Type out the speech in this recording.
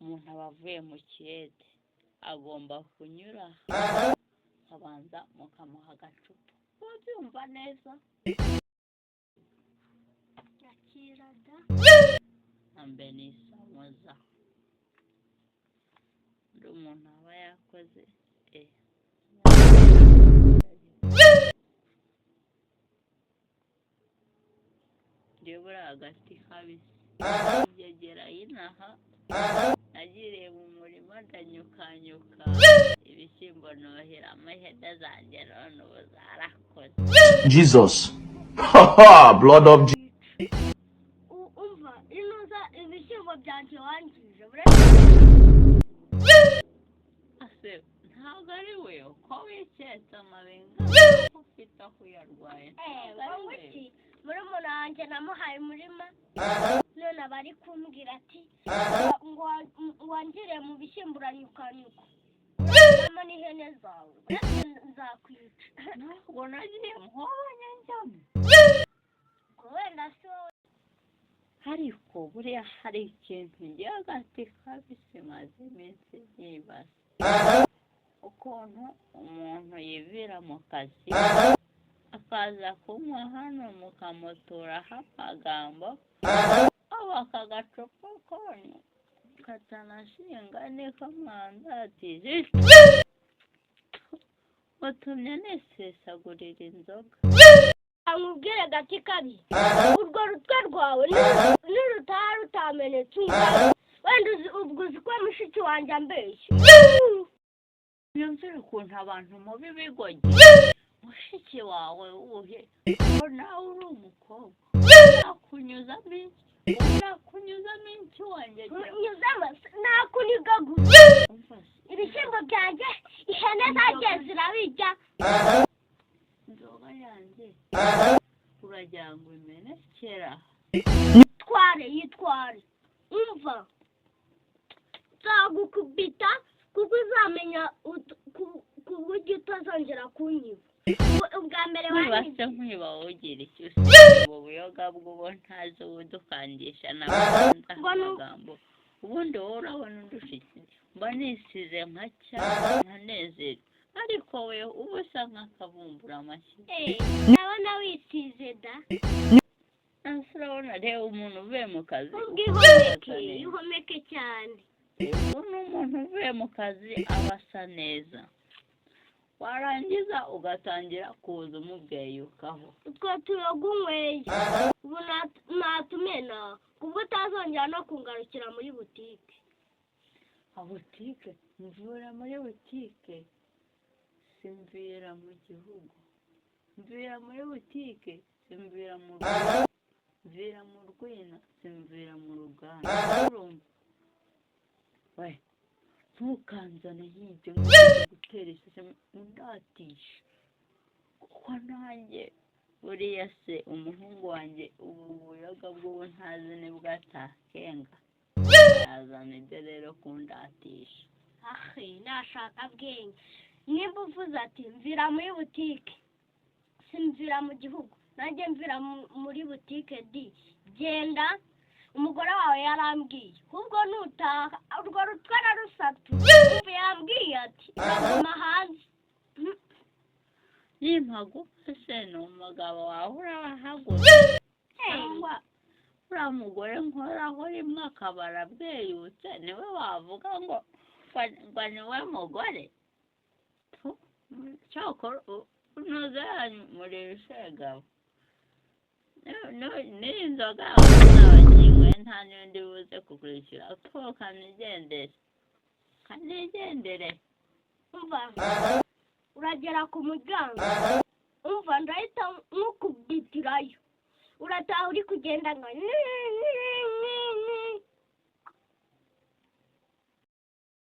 umuntu aba avuye mu kiyede agomba kunyura abanza mukamuha agacupa ubyumva neza yakirada ambe nisamuza ndi umuntu aba yakoze ndebura agati kabisi yegera inaha nagiriye mu murima ndanyukanyuka ibishyimbo nohera amaheda zanjye none ubu zarakoze Jesus. Blood of Jesus. umva inuza ibishyimbo byanjye wangije ase ntabwo ari we uko wiketse amabenga ufite aho uyarwaye muri umuntu wanjye namuhaye umurima none abari kumbwira ati ngo wangire mu bishyimbo uranyukanyuka uranyama n'ihene zawe nzakwica ntabwo nagiye muhobanye njyamo wenda si wowe ariko buriya hari ikintu ngiye agati kabisi maze iminsi nyibaza ukuntu umuntu yivira mu kazi akaza kunywa hano mukamutoraho amagambo aba akagacupa konyu katanashinga niko mwandatije utumye nisesagurira inzoga amubwire gati kabi urwo rutwe rwawe nirutaha rutamenetse wenda ubwo uzi ko mushiki wanjye ambeshya yumvira ukuntu abantu mubi bigoye mushiki wawe uhe ngo nawe uri umukobwa nakunyuzamo iki wanjye nyuzamo nakuniga gusa ibishyimbo byanjye ihene zagiye zirabirya inzoga yanjye uragira ngo imenekera yitware umva nzagukubita kuko uzamenya ku buryo utazongera kunyiba ubwa mbere wibase nkwiba wogira icyo usize ubu buyoga bw'ubu ntazi udukandisha n'abanza amagambo ubundi wowe urabona undushiki mba nisize nka cyane nkanezerwa ariko we uba usa nk'akabumbura amashyi ndabona wisize da urabona reba umuntu uvuye mu kazi ihomeke cyane ubu ni umuntu uvuye mu kazi aba asa neza warangiza ugatangira kuza umubweyukaho utwo tuyoga unyweye ubu natumena kuko utazongera no kungarukira muri butike butike mvura muri butike simvira mu gihugu mvira muri butike simvira mu rugo mvira mu rwina simvira mu ruganda urumva we ntukanzane nk'ibyo gutera iseseme undatisha kuko nanjye buriya se umuhungu wanjye ubu buyoga bw'ubu ntazi nibwo atakenga yazana ibyo rero kundatisha nashaka bwenge nimba uvuze ati mvira muri butike simvira mu gihugu nanjye mvira muri butike genda umugore wawe yarambwiye ubwo nutaha urwo rutwe narusatu ubu yambwiye ati uraguma hanze nimpaguka se ni umugabo wawe urabahagutse cyangwa uriya mugore nkoraho rimwe akabara bweyutse niwe wavuga ngo niwe mugore cyokora unoze muri shegabo n'inzoga n'abakinnyi nta n'undi buze kukurikira ko kanigendere umva uragera ku muryango umva ndahita nkukubitirayo urataha uri kugenda nka